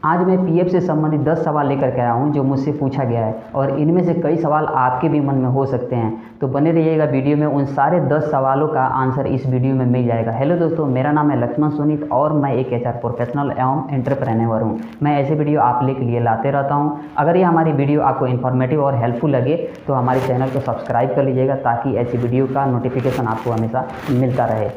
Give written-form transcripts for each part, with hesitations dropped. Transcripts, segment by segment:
आज मैं पीएफ से संबंधित 10 सवाल लेकर के आया हूँ जो मुझसे पूछा गया है और इनमें से कई सवाल आपके भी मन में हो सकते हैं। तो बने रहिएगा वीडियो में, उन सारे 10 सवालों का आंसर इस वीडियो में मिल जाएगा। हेलो दोस्तों, मेरा नाम है लक्ष्मण सुनीत और मैं एक एचआर प्रोफेशनल एवं एंटरप्रेन्योर हूँ। मैं ऐसे वीडियो आप के लिए लाते रहता हूँ। अगर ये हमारी वीडियो आपको इन्फॉर्मेटिव और हेल्पफुल लगे तो हमारे चैनल को सब्सक्राइब कर लीजिएगा ताकि ऐसी वीडियो का नोटिफिकेशन आपको हमेशा मिलता रहे।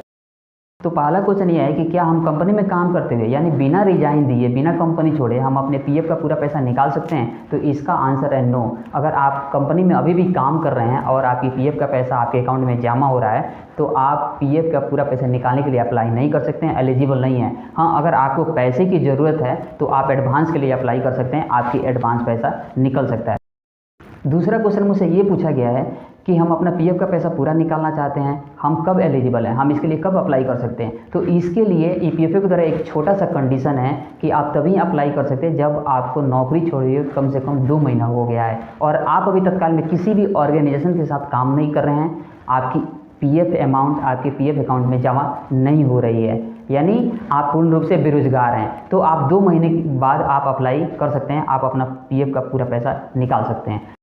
तो पहला क्वेश्चन ये है कि क्या हम कंपनी में काम करते हुए यानी बिना रिजाइन दिए, बिना कंपनी छोड़े हम अपने पीएफ का पूरा पैसा निकाल सकते हैं? तो इसका आंसर है नो। अगर आप कंपनी में अभी भी काम कर रहे हैं और आपकी पीएफ का पैसा आपके अकाउंट में जमा हो रहा है तो आप पीएफ का पूरा पैसा निकालने के लिए अप्लाई नहीं कर सकते हैं, एलिजिबल नहीं है। हाँ, अगर आपको पैसे की ज़रूरत है तो आप एडवांस के लिए अप्लाई कर सकते हैं, आपकी एडवांस पैसा निकल सकता है। दूसरा क्वेश्चन मुझसे ये पूछा गया है कि हम अपना पीएफ का पैसा पूरा निकालना चाहते हैं, हम कब एलिजिबल हैं, हम इसके लिए कब अप्लाई कर सकते हैं? तो इसके लिए ईपीएफओ के द्वारा एक छोटा सा कंडीशन है कि आप तभी अप्लाई कर सकते हैं जब आपको नौकरी छोड़े कम से कम 2 महीना हो गया है और आप अभी तत्काल में किसी भी ऑर्गेनाइजेशन के साथ काम नहीं कर रहे हैं, आपकी पीएफ अमाउंट आपके पीएफ अकाउंट में जमा नहीं हो रही है, यानी आप पूर्ण रूप से बेरोजगार हैं, तो आप 2 महीने बाद आप अप्लाई कर सकते हैं, आप अपना पीएफ का पूरा पैसा निकाल सकते हैं।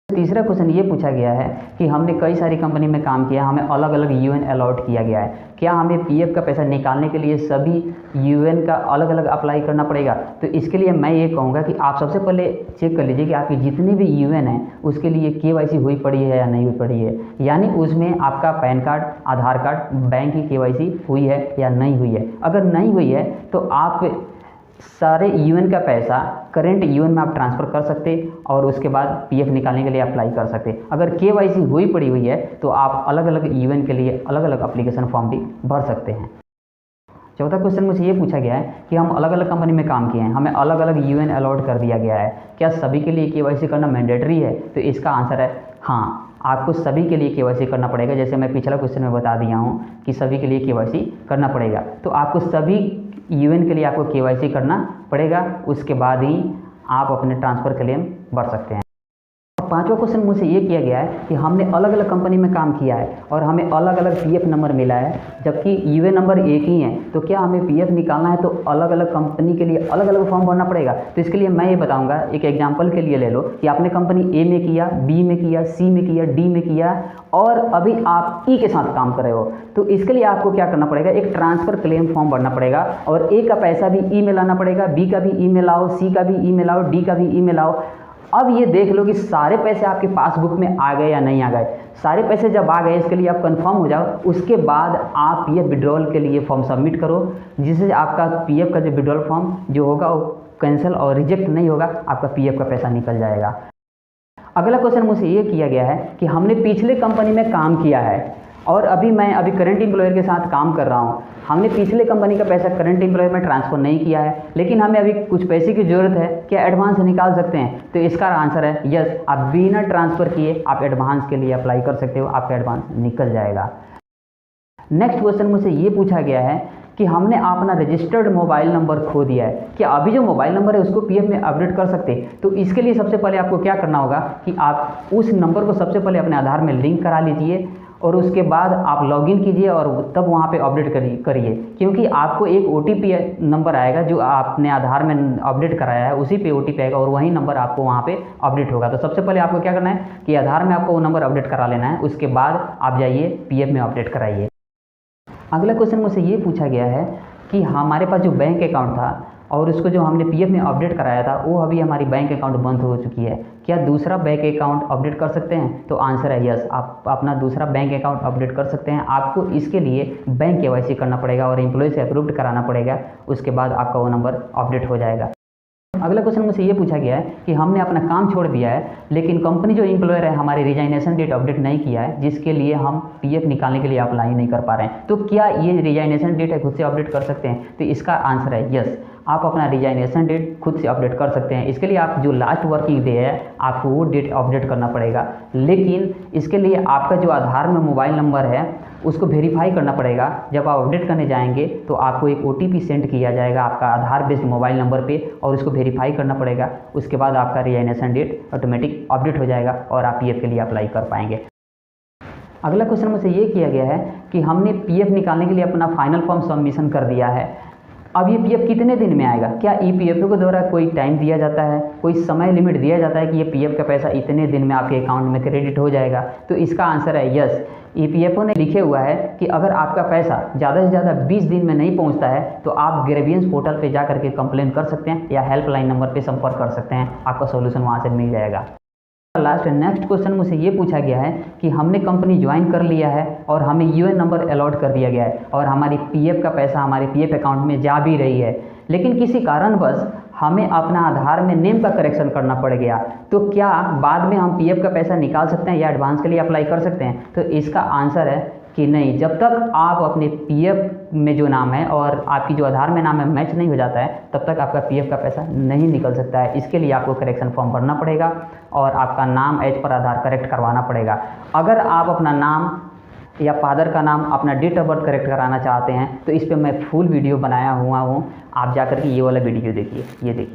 तीसरा क्वेश्चन ये पूछा गया है कि हमने कई सारी कंपनी में काम किया, हमें अलग अलग यूएन अलॉट किया गया है, क्या हमें पीएफ का पैसा निकालने के लिए सभी यूएन का अलग अलग अप्लाई करना पड़ेगा? तो इसके लिए मैं ये कहूँगा कि आप सबसे पहले चेक कर लीजिए कि आपकी जितनी भी यूएन है उसके लिए केवाईसी हुई पड़ी है या नहीं हुई पड़ी है, यानी उसमें आपका पैन कार्ड, आधार कार्ड, बैंक की केवाईसी हुई है या नहीं हुई है। अगर नहीं हुई है तो आप सारे यूएन का पैसा करेंट यूएन में आप ट्रांसफ़र कर सकते और उसके बाद पीएफ निकालने के लिए अप्लाई कर सकते। अगर केवाईसी हुई पड़ी हुई है तो आप अलग अलग यूएन के लिए अलग अलग एप्लीकेशन फॉर्म भी भर सकते हैं। चौथा क्वेश्चन मुझे ये पूछा गया है कि हम अलग अलग कंपनी में काम किए हैं, हमें अलग अलग यूएन अलॉट कर दिया गया है, क्या सभी के लिए केवाईसी करना मैंडेटरी है? तो इसका आंसर है हाँ, आपको सभी के लिए केवाईसी करना पड़ेगा। जैसे मैं पिछला क्वेश्चन में बता दिया हूँ कि सभी के लिए केवाईसी करना पड़ेगा, तो आपको सभी यूएन के लिए आपको केवाईसी करना पड़ेगा, उसके बाद ही आप अपने ट्रांसफ़र क्लेम भर सकते हैं। पांचवा क्वेश्चन मुझसे ये किया गया है कि हमने अलग अलग कंपनी में काम किया है और हमें अलग अलग पीएफ नंबर मिला है जबकि यूएन नंबर एक ही है, तो क्या हमें पीएफ निकालना है तो अलग अलग कंपनी के लिए अलग अलग फॉर्म भरना पड़ेगा? तो इसके लिए मैं ये बताऊंगा, एक एग्जांपल के लिए ले लो कि आपने कंपनी ए में किया, बी में किया, सी में किया, डी में किया और अभी आप ई के साथ काम कर रहे हो, तो इसके लिए आपको क्या करना पड़ेगा, एक ट्रांसफ़र क्लेम फॉर्म भरना पड़ेगा और ए का पैसा भी ई में लाना पड़ेगा, बी का भी ई में लाओ, सी का भी ई में लाओ, डी का भी ई में लाओ। अब ये देख लो कि सारे पैसे आपके पासबुक में आ गए या नहीं आ गए। सारे पैसे जब आ गए इसके लिए आप कंफर्म हो जाओ, उसके बाद आप पीएफ विड्रॉल के लिए फॉर्म सबमिट करो, जिससे आपका पीएफ का जो विड्रॉल फॉर्म जो होगा वो कैंसिल और रिजेक्ट नहीं होगा, आपका पीएफ का पैसा निकल जाएगा। अगला क्वेश्चन मुझसे ये किया गया है कि हमने पिछले कंपनी में काम किया है और मैं अभी करंट एम्प्लॉयर के साथ काम कर रहा हूँ, हमने पिछले कंपनी का पैसा करंट एम्प्लॉयर में ट्रांसफ़र नहीं किया है लेकिन हमें अभी कुछ पैसे की ज़रूरत है, क्या एडवांस निकाल सकते हैं? तो इसका आंसर है यस, आप बिना ट्रांसफ़र किए आप एडवांस के लिए अप्लाई कर सकते हो, आपका एडवांस निकल जाएगा। नेक्स्ट क्वेश्चन मुझसे ये पूछा गया है कि हमने अपना रजिस्टर्ड मोबाइल नंबर खो दिया है, क्या अभी जो मोबाइल नंबर है उसको पीएफ में अपडेट कर सकते? तो इसके लिए सबसे पहले आपको क्या करना होगा कि आप उस नंबर को सबसे पहले अपने आधार में लिंक करा लीजिए और उसके बाद आप लॉगिन कीजिए और तब वहाँ पे अपडेट करिए, क्योंकि आपको एक ओटीपी नंबर आएगा जो आपने आधार में अपडेट कराया है, उसी पे ओटीपी आएगा और वही नंबर आपको वहाँ पे अपडेट होगा। तो सबसे पहले आपको क्या करना है कि आधार में आपको वो नंबर अपडेट करा लेना है, उसके बाद आप जाइए पीएफ में अपडेट कराइए। अगला क्वेश्चन मुझसे ये पूछा गया है कि हमारे पास जो बैंक अकाउंट था और उसको जो हमने पीएफ में अपडेट कराया था वो अभी हमारी बैंक अकाउंट बंद हो चुकी है, क्या दूसरा बैंक अकाउंट अपडेट कर सकते हैं? तो आंसर है यस, आप अपना दूसरा बैंक अकाउंट अपडेट कर सकते हैं। आपको इसके लिए बैंक केवाईसी करना पड़ेगा और एम्प्लॉय से अप्रूव्ड कराना पड़ेगा, उसके बाद आपका वो नंबर अपडेट हो जाएगा। अगला क्वेश्चन मुझसे ये पूछा गया है कि हमने अपना काम छोड़ दिया है लेकिन कंपनी जो एम्प्लॉयर है हमारी रिजाइनेशन डेट अपडेट नहीं किया है, जिसके लिए हम पीएफ निकालने के लिए अप्लाई नहीं कर पा रहे हैं, तो क्या ये रिजाइनेशन डेट है खुद से अपडेट कर सकते हैं? तो इसका आंसर है यस, आप अपना रिजाइनेशन डेट खुद से अपडेट कर सकते हैं। इसके लिए आप जो लास्ट वर्किंग डे है आपको वो डेट अपडेट करना पड़ेगा, लेकिन इसके लिए आपका जो आधार में मोबाइल नंबर है उसको वेरीफाई करना पड़ेगा। जब आप अपडेट करने जाएंगे तो आपको एक ओटीपी सेंड किया जाएगा आपका आधार बेस्ड मोबाइल नंबर पे और उसको वेरीफाई करना पड़ेगा, उसके बाद आपका रिजाइनेशन डेट ऑटोमेटिक अपडेट हो जाएगा और आप पीएफ के लिए अप्लाई कर पाएंगे। अगला क्वेश्चन मुझसे ये किया गया है कि हमने पीएफ निकालने के लिए अपना फाइनल फॉर्म सबमिशन कर दिया है अब ये पीएफ कितने दिन में आएगा? क्या ईपीएफओ के द्वारा कोई टाइम दिया जाता है, कोई समय लिमिट दिया जाता है कि ये पीएफ का पैसा इतने दिन में आपके अकाउंट में क्रेडिट हो जाएगा? तो इसका आंसर है यस। ईपीएफओ ने लिखे हुआ है कि अगर आपका पैसा ज़्यादा से ज़्यादा 20 दिन में नहीं पहुंचता है तो आप ग्रेवियंस पोर्टल पे जा करके कंप्लेन कर सकते हैं या हेल्पलाइन नंबर पे संपर्क कर सकते हैं, आपका सोल्यूशन वहाँ से मिल जाएगा। लास्ट नेक्स्ट क्वेश्चन मुझसे ये पूछा गया है कि हमने कंपनी ज्वाइन कर लिया है और हमें यूएन नंबर अलॉट कर दिया गया है और हमारी पीएफ का पैसा हमारे पीएफ अकाउंट में जा भी रही है, लेकिन किसी कारणवश हमें अपना आधार में नेम का करेक्शन करना पड़ गया, तो क्या बाद में हम पीएफ का पैसा निकाल सकते हैं या एडवांस के लिए अप्लाई कर सकते हैं? तो इसका आंसर है कि नहीं। जब तक आप अपने पीएफ में जो नाम है और आपकी जो आधार में नाम है मैच नहीं हो जाता है, तब तक आपका पीएफ का पैसा नहीं निकल सकता है। इसके लिए आपको करेक्शन फॉर्म भरना पड़ेगा और आपका नाम एज पर आधार करेक्ट करवाना पड़ेगा। अगर आप अपना नाम या फादर का नाम, अपना डेट ऑफ बर्थ करेक्ट कराना चाहते हैं तो इस पर मैं फुल वीडियो बनाया हुआ हूँ, आप जाकर के ये वाला वीडियो देखिए, ये देखिए।